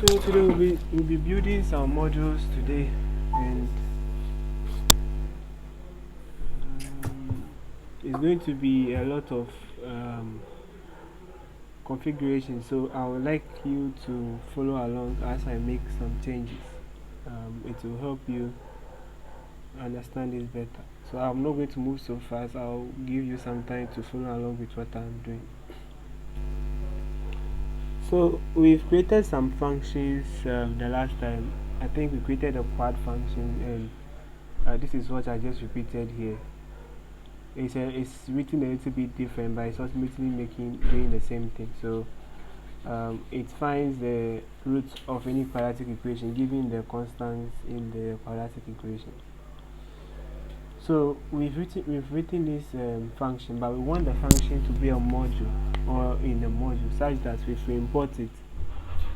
So today we'll be building some modules today, and it's going to be a lot of um, configuration. So I would like you to follow along as I make some changes. It will help you understand this better. So I'm not going to move so fast. I'll give you some time to follow along with what I'm doing. So we've created some functions the last time. I think we created a quad function, and this is what I just repeated here. It's written a little bit different, but it's ultimately doing the same thing. So it finds the root of any quadratic equation given the constants in the quadratic equation. So we've written this function, but we want the function to be a module or in a module such that if we import it,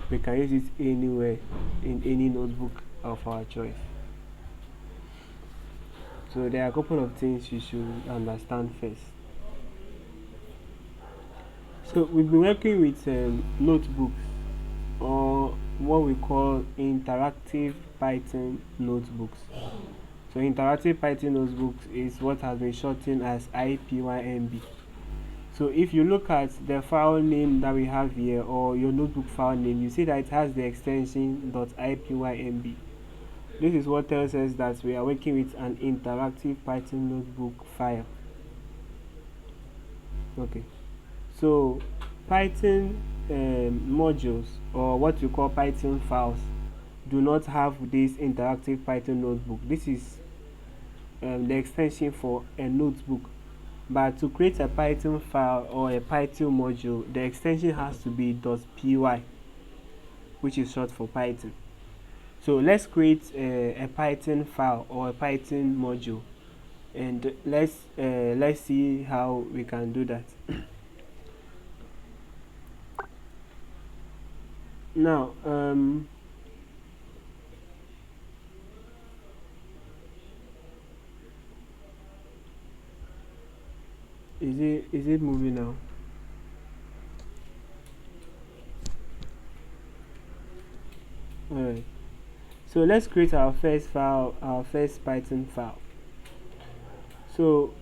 we can use it anywhere in any notebook of our choice. So there are a couple of things you should understand first. So we've been working with notebooks, or what we call interactive Python notebooks. So interactive Python notebooks is what has been shortened as IPYNB. So if you look at the file name that we have here, or your notebook file name, you see that it has the extension .ipynb. This is what tells us that we are working with an interactive Python notebook file. Okay, so Python modules, or what we call Python files, do not have this interactive Python notebook. This is the extension for a notebook. But to create a Python file or a Python module, the extension has to be .py, which is short for Python. So let's create a Python file or a Python module, and let's see how we can do that. Now is it moving now? Alright, so let's create our first file, our first Python file. So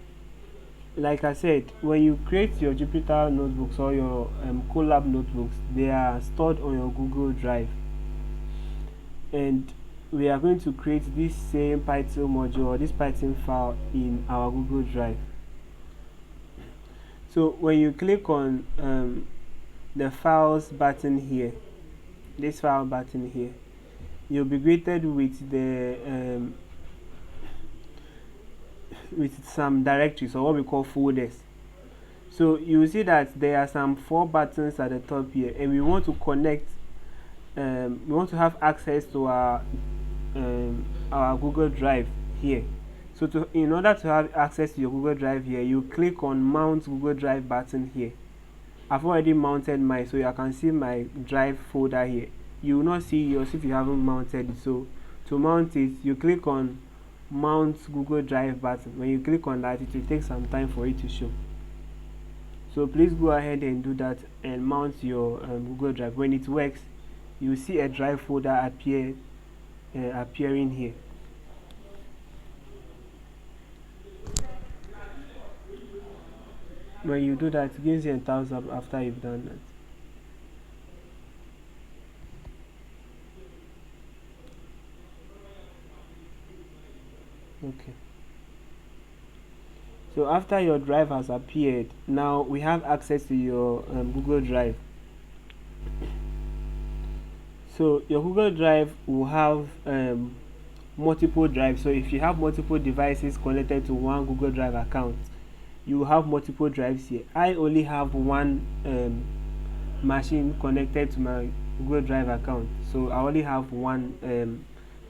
like I said, when you create your Jupyter notebooks or your Colab notebooks, they are stored on your Google Drive, and we are going to create this same Python module or this Python file in our Google Drive. So when you click on the files button here, this file button here, you'll be greeted with the with some directories, or what we call folders. So you see that there are some 4 buttons at the top here, and we want to connect. We want to have access to our Google Drive here. So in order to have access to your Google Drive here, you click on Mount Google Drive button here. I've already mounted mine, so you can see my drive folder here. You will not see yours if you haven't mounted it. So to mount it, you click on Mount Google Drive button. When you click on that, it will take some time for it to show. So please go ahead and do that and mount your Google Drive. When it works, you see a drive folder appearing here. When you do that, it gives you a thumbs up after you've done that. Okay, so after your drive has appeared, now we have access to your Google Drive. So your Google Drive will have multiple drives. So if you have multiple devices connected to one Google Drive account, you will have multiple drives here. I only have one machine connected to my Google Drive account, so I only have one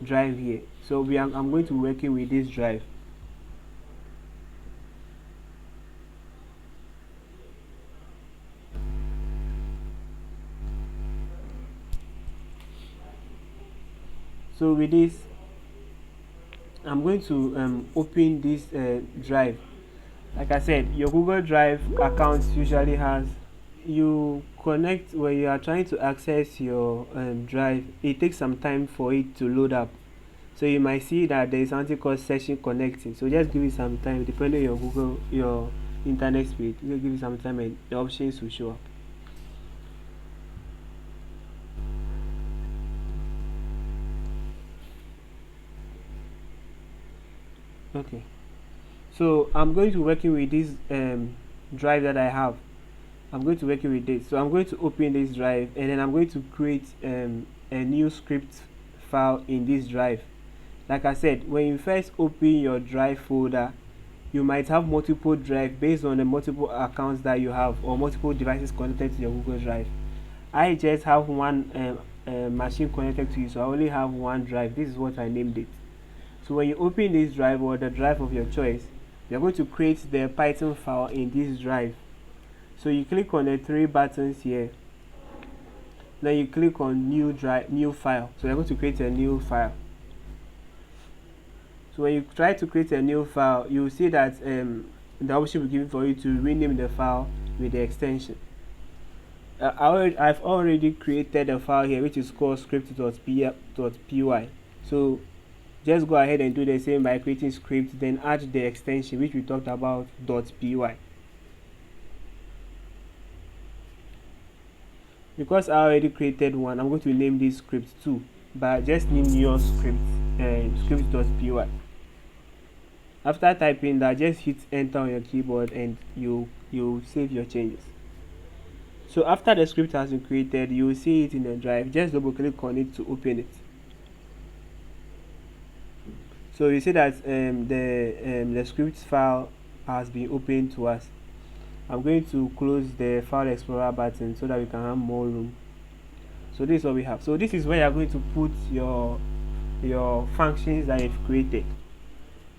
drive here. So I'm going to be working with this drive. So with this, I'm going to open this drive. Like I said, your Google Drive account usually has, you connect, when you are trying to access your drive, it takes some time for it to load up. So you might see that there is something called session connecting. So just give it some time, depending on your your internet speed. Just give it some time and the options will show up. Okay. So I'm going to working with this drive that I have. I'm going to working with this. So I'm going to open this drive and then I'm going to create a new script file in this drive. Like I said, when you first open your drive folder, you might have multiple drive based on the multiple accounts that you have or multiple devices connected to your Google Drive. I just have one machine connected to you, so I only have one drive. This is what I named it. So when you open this drive or the drive of your choice, you're going to create the Python file in this drive. So you click on the three buttons here, then you click on new file. So you're going to create a new file. So when you try to create a new file, you will see that the option will give you for you to rename the file with the extension. I've already created a file here which is called script.py. So just go ahead and do the same by creating script, then add the extension which we talked about .py. Because I already created one, I'm going to name this script 2, but just name your script script.py. After typing that, just hit enter on your keyboard and you save your changes. So after the script has been created, you will see it in the drive. Just double click on it to open it. So you see that the script file has been opened to us. I'm going to close the file explorer button so that we can have more room. So this is what we have. So this is where you're going to put your functions that you've created.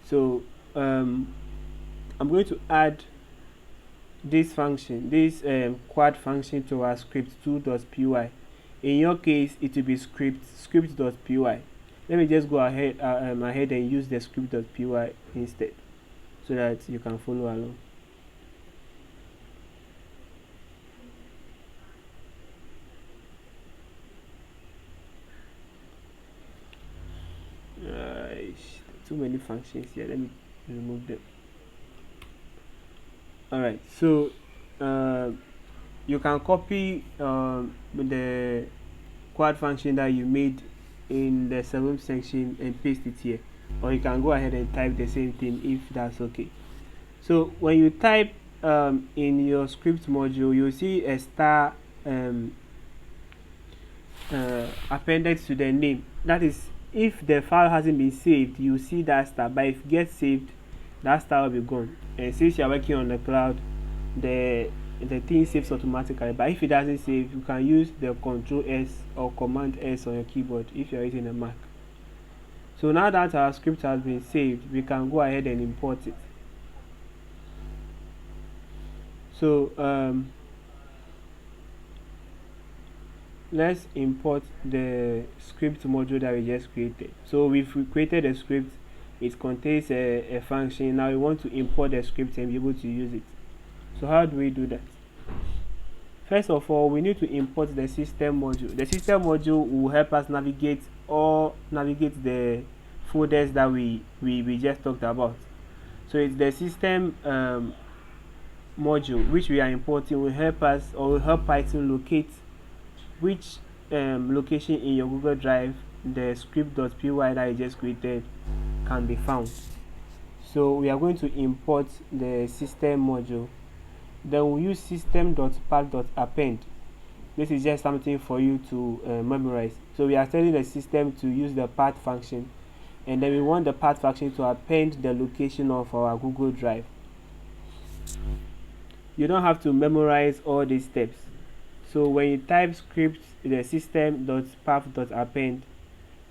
So I'm going to add this function, this quad function to our script2.py. In your case, it will be script.py. Let me just go ahead and use the script.py instead, so that you can follow along. Too many functions here. Let me remove them. Alright, so you can copy the quad function that you made in the 7th section and paste it here, or you can go ahead and type the same thing if that's okay. So when you type in your script module, you'll see a star appended to the name. That is, if the file hasn't been saved, you see that star, but if it gets saved, that star will be gone. And since you're working on the cloud, the thing saves automatically. But if it doesn't save, you can use the Control S or Command S on your keyboard if you're using a Mac. So now that our script has been saved, we can go ahead and import it. So let's import the script module that we just created. So we've created a script, it contains a function. Now we want to import the script and be able to use it. So how do we do that? First of all, we need to import the system module. The system module will help us navigate the folders that we just talked about. So it's the system module which we are importing will help us, or will help Python locate which location in your Google Drive the script.py that you just created can be found. So we are going to import the system module. Then we'll use system.path.append. This is just something for you to memorize. So we are telling the system to use the path function, and then we want the path function to append the location of our Google Drive. You don't have to memorize all these steps. So when you type script, the system.path.append,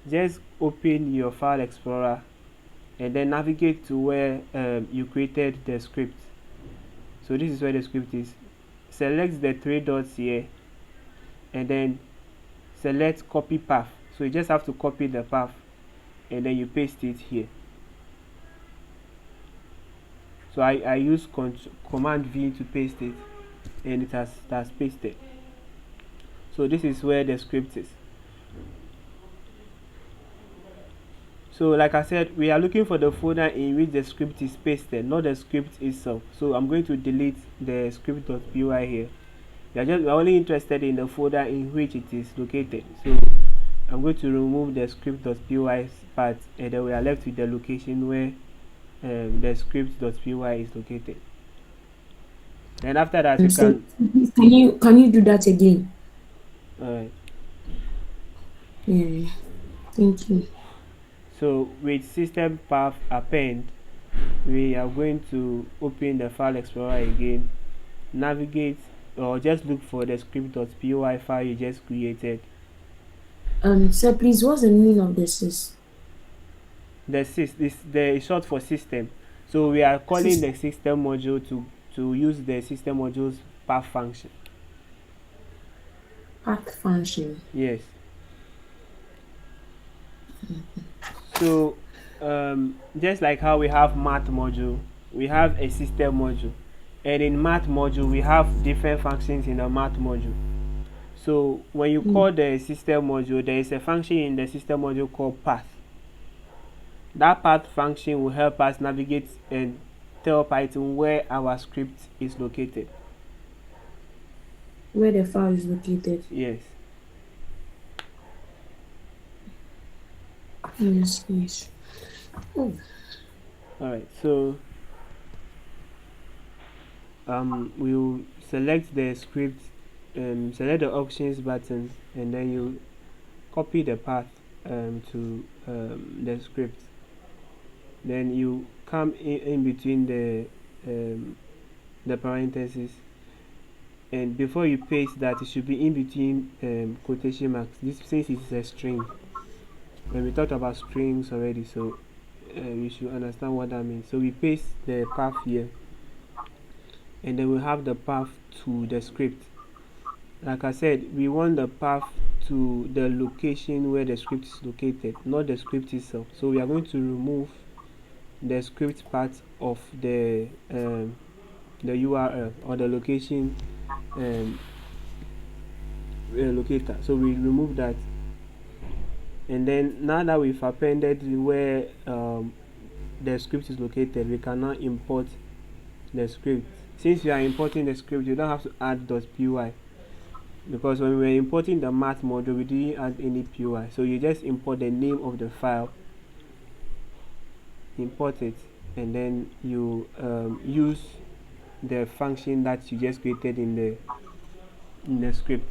just open your file explorer and then navigate to where you created the script. So this is where the script is. Select the three dots here and then select copy path. So you just have to copy the path and then you paste it here. So I use Command V to paste it, and it has pasted. So this is where the script is. So like I said, we are looking for the folder in which the script is pasted, not the script itself. So I'm going to delete the script.py here. We're only interested in the folder in which it is located. So I'm going to remove the script.py part, and then we are left with the location where the script.py is located. And after that, you can. Can you do that again? Alright. Yeah. Thank you. So with system path append, we are going to open the file explorer again, navigate, or just look for the script.py file you just created. Sir, please, what's the meaning of this? The sys is the short for system. So we are calling the system module to use the system module's path function. Path function. Yes. So just like how we have math module, we have a system module, and in math module we have different functions in the math module. So when you call the system module, there is a function in the system module called path. That path function will help us navigate and tell Python where our script is located. Where the file is located. Yes. Yes, please. Oh. Alright, so we'll select the script, select the options button, and then you copy the path to the script. Then you come in between the parentheses, and before you paste that, it should be in between quotation marks. This, since it's a string, when we talked about strings already, so you should understand what that means. So we paste the path here, and then we have the path to the script. Like I said, we want the path to the location where the script is located, not the script itself. So we are going to remove the script part of the URL or the location locator. So we remove that, and then now that we've appended where the script is located, we can now import the script. Since you are importing the script, you don't have to add .py, because when we were importing the math module, we didn't add any py. So you just import the name of the file, import it, and then you use the function that you just created in the script.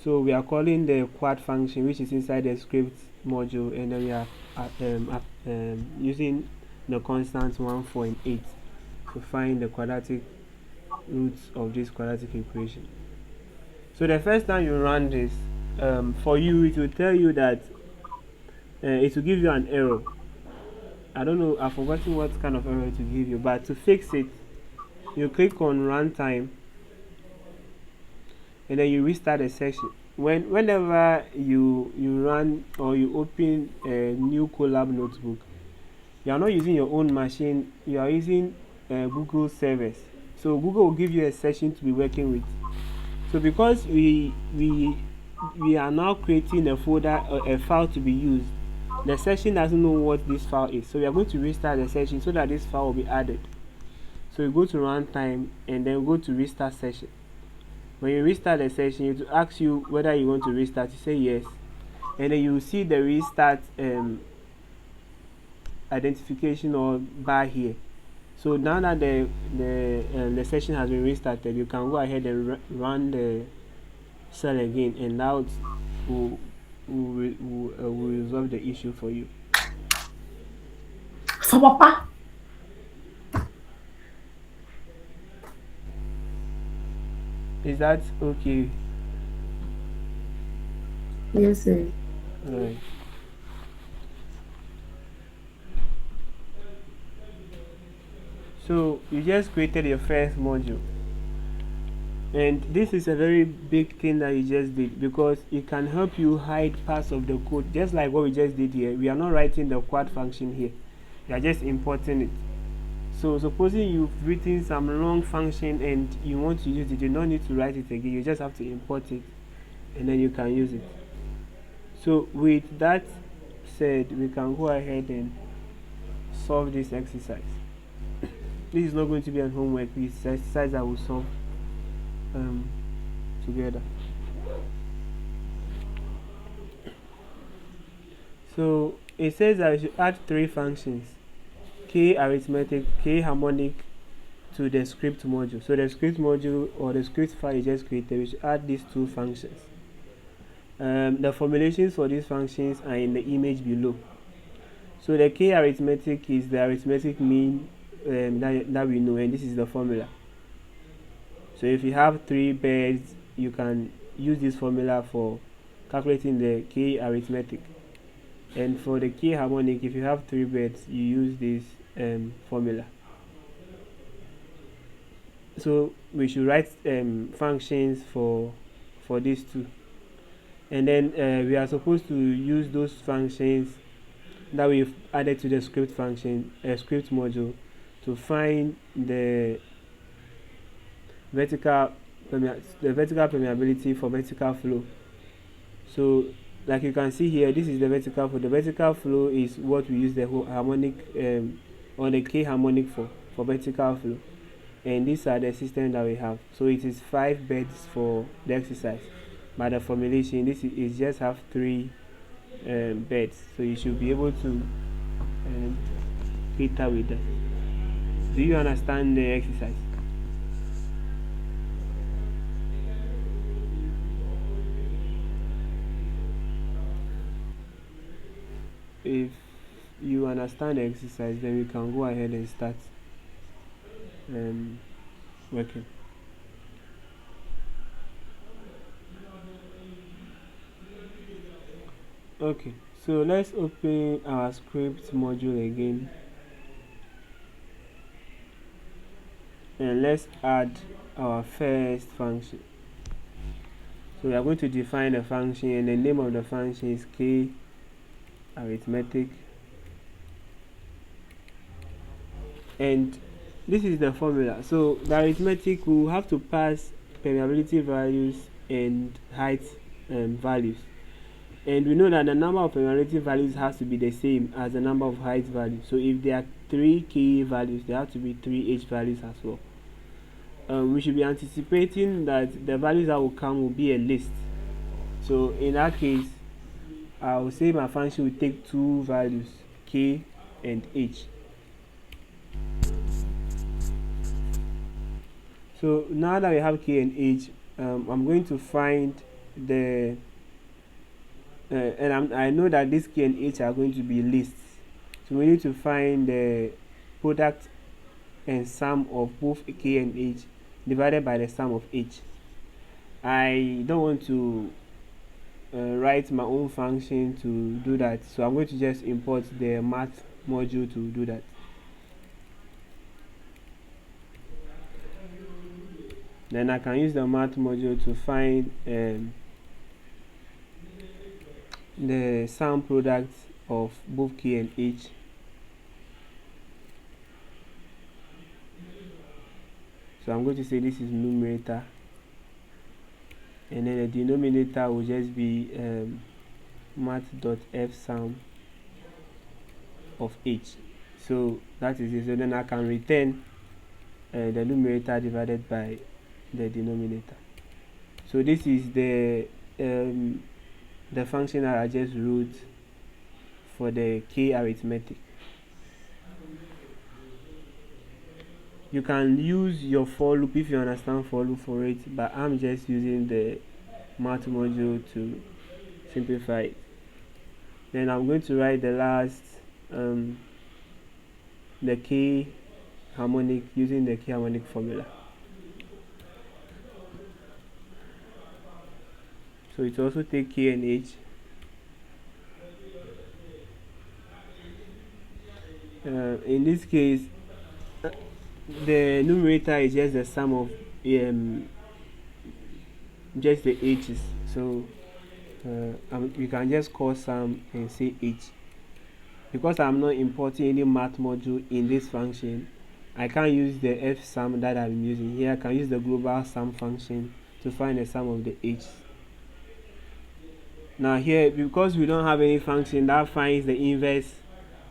So we are calling the quad function, which is inside the script module, and then we are using the constants 1, 4, and 8 to find the quadratic roots of this quadratic equation. So the first time you run this, for you, it will tell you that it will give you an error. I don't know, I've forgotten what kind of error it will give you, but to fix it, you click on runtime, and then you restart the session. Whenever you run or you open a new Colab notebook, you are not using your own machine, you are using Google servers. So Google will give you a session to be working with. So because we are now creating a folder or a file to be used, the session doesn't know what this file is. So we are going to restart the session so that this file will be added. So you go to runtime and then go to restart session. When you restart the session, it will ask you whether you want to restart. You say yes, and then you see the restart identification or bar here. So now that the session has been restarted, you can go ahead and run the cell again, and now it will resolve the issue for you. For Papa. Is that okay? Yes, sir. Alright. So you just created your first module, and this is a very big thing that you just did, because it can help you hide parts of the code, just like what we just did here. We are not writing the quad function here, we are just importing it. So supposing you've written some long function and you want to use it, you don't need to write it again, you just have to import it and then you can use it. So with that said, we can go ahead and solve this exercise. This is not going to be an homework, this exercise I will solve together. So it says that I should add three functions: k arithmetic, k harmonic, to the script module. So the script module or the script file you just created, we should add these two functions. The formulations for these functions are in the image below. So the k arithmetic is the arithmetic mean that we know, and this is the formula. So if you have 3 birds, you can use this formula for calculating the k arithmetic. And for the k harmonic, if you have 3 birds, you use this formula. So we should write functions for these two, and then we are supposed to use those functions that we've added to the script function script module to find the vertical permeability for vertical flow. So like you can see here, this is the vertical flow. The vertical flow is what we use the harmonic or the k harmonic for vertical flow, and these are the system that we have. So it is 5 beds for the exercise, but the formulation, this is just have 3 beds, so you should be able to cater with that. Do you understand the exercise? If you understand the exercise, then we can go ahead and start working. Okay, so let's open our script module again, and let's add our first function. So we are going to define a function, and the name of the function is k arithmetic, and this is the formula. So the arithmetic will have to pass permeability values and height values, and we know that the number of permeability values has to be the same as the number of height values. So if there are 3 k values, there have to be 3 h values as well. We should be anticipating that the values that will come will be a list. So in that case, I will say my function will take 2 values, k and h. So now that we have k and h, I'm going to find the and I know that this k and h are going to be lists. So we need to find the product and sum of both k and h divided by the sum of h. I don't want to write my own function to do that, so I'm going to just import the math module to do that. Then I can use the math module to find the sum product of both k and h. So I'm going to say this is numerator, and then the denominator will just be math.f sum of h. So that is it. So then I can return the numerator divided by the denominator. So this is the function that I just wrote for the k arithmetic. You can use your for loop if you understand for loop for it, but I'm just using the math module to simplify it. Then I'm going to write the last the k harmonic using the k harmonic formula. So it also take k and h. In this case, the numerator is just the sum of just the h's. So we can just call sum and say h. Because I'm not importing any math module in this function, I can't use the f sum that I'm using here. I can use the global sum function to find the sum of the h's. Now here, because we don't have any function that finds the inverse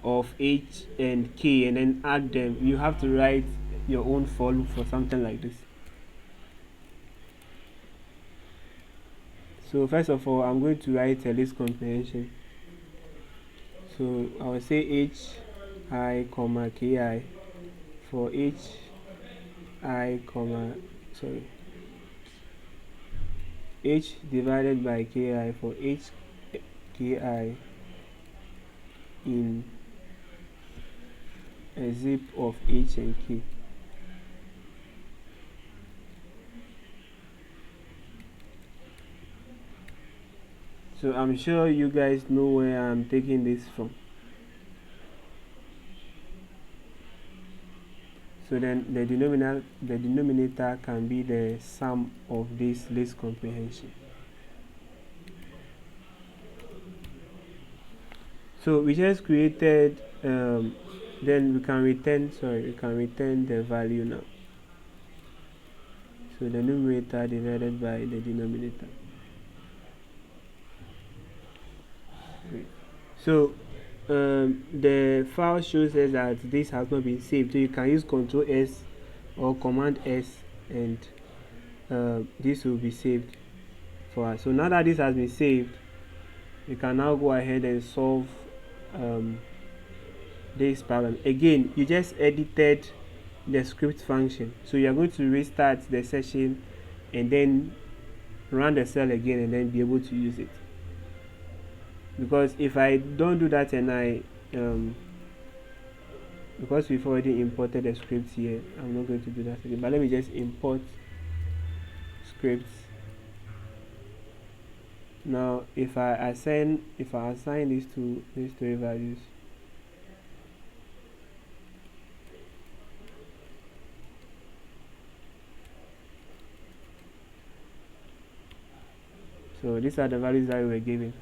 of h and k and then add them, you have to write your own for loop for something like this. So first of all, I'm going to write a list comprehension. So I will say h I comma ki for h I comma sorry h divided by ki for h ki in a zip of h and k. So I'm sure you guys know where I'm taking this from. So then the denominator can be the sum of this list comprehension. So we just created then we can return the value now. So the numerator divided by the denominator. Great. So the file shows us that this has not been saved, so you can use Ctrl S or Command S and this will be saved for us. So now that this has been saved, we can now go ahead and solve this problem. Again, you just edited the script function, so you are going to restart the session and then run the cell again and then be able to use it. Because if I don't do that and I because we've already imported the script here, I'm not going to do that again, but let me just import scripts. Now if I assign these three values, so these are the values that we were given.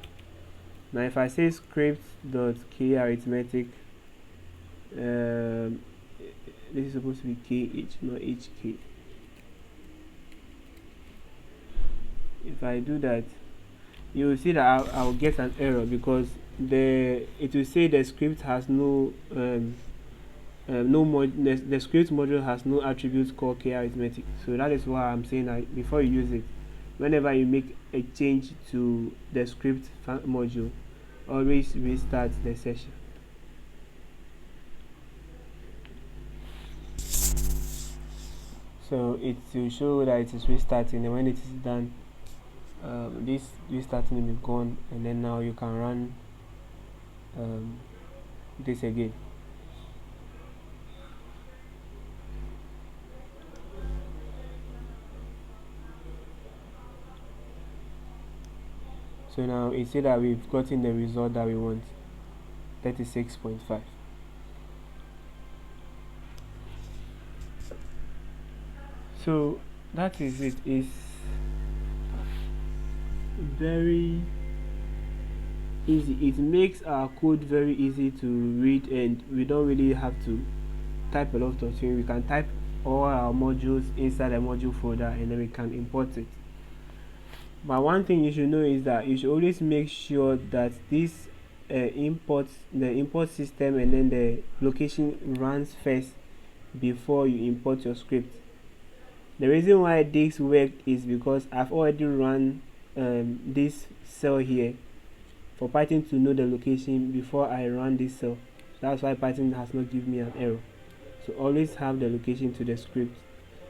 Now if I say script.k arithmetic, this is supposed to be kh, not hk. If I do that, you will see that I'll get an error because it will say the script has no the script module has no attribute called k arithmetic. So that is why I'm saying that before you use it, whenever you make a change to the script module, always restart the session. So it will show that it is restarting, and when it is done, this restarting will be gone, and then now you can run this again. So now it says that we've gotten the result that we want, 36.5. So that is it. It's very easy. It makes our code very easy to read, and we don't really have to type a lot of things. We can type all our modules inside a module folder and then we can import it. But one thing you should know is that you should always make sure that this the import system and then the location runs first before you import your script. The reason why this worked is because I've already run this cell here for Python to know the location before I run this cell. That's why Python has not given me an error. So always have the location to the script.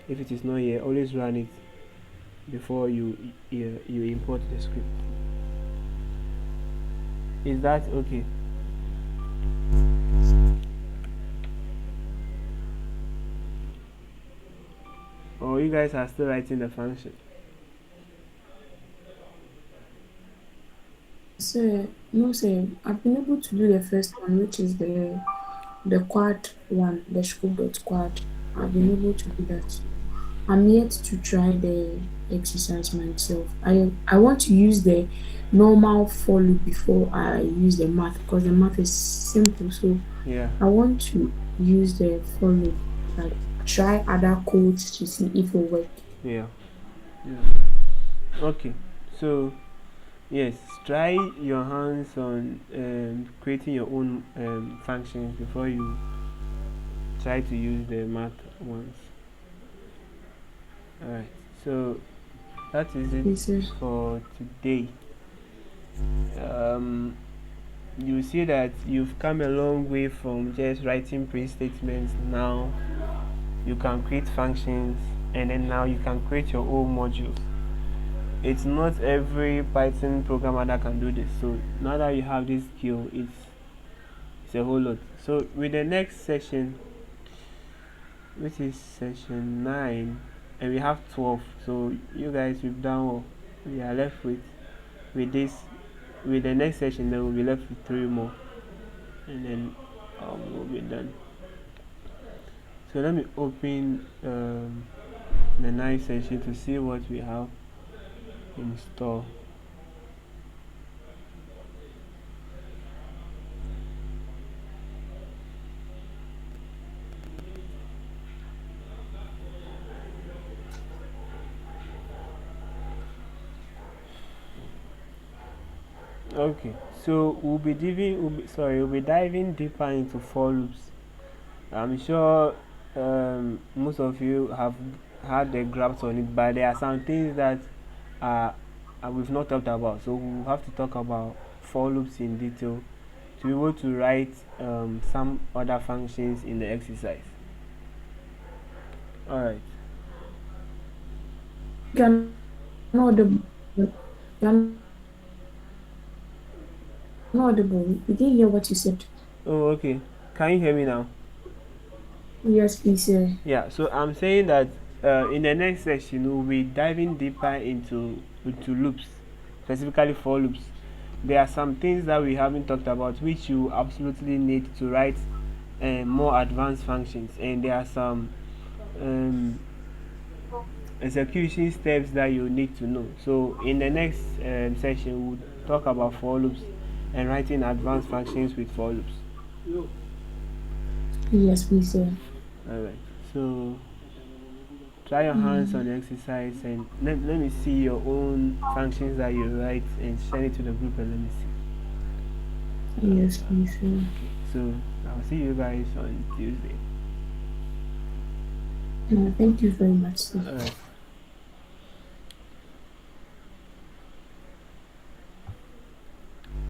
If it is not here, always run it before you import the script. Is that okay? Or you guys are still writing the function? So no, sir, I've been able to do the first one, which is the quad one, the scope.quad. I've been able to do that. I'm yet to try the exercise myself. I want to use the normal for loop before I use the math because the math is simple. So Yeah. I want to use the for loop. like try other codes to see if it work. Yeah. Yeah. Okay. So yes, try your hands on creating your own functions before you try to use the math ones. Alright. So that is it He said, for today. Um, you see that you've come a long way from just writing print statements. Now you can create functions, and then now you can create your own modules. It's not every Python programmer that can do this. So now that you have this skill, it's a whole lot. So with the next session, which is session 9, and we have 12. So you guys, we've done well. We are left with this. With the next session, then we'll be left with 3 more, and then we'll be done. So let me open the 9th session to see what we have in store. Okay, so we'll be diving deeper into for loops. I'm sure most of you have had the grasp on it, but there are some things that uh, we've not talked about. So we'll have to talk about for loops in detail to be able to write some other functions in the exercise. Alright. you're not audible. You're not audible. We didn't hear what you said. Oh, okay. Can you hear me now? Yes, please. Yeah. So I'm saying that in the next section we'll be diving deeper into loops, specifically for loops. There are some things that we haven't talked about which you absolutely need to write more advanced functions, and there are some um, execution steps that you need to know. So in the next session, we'll talk about for loops and writing advanced functions with for loops. Yes, please. Alright. So try your hands on the exercise, and let me see your own functions that you write and send it to the group, and let me see. Yes, please. So I'll see you guys on Tuesday. Thank you very much, sir. Alright.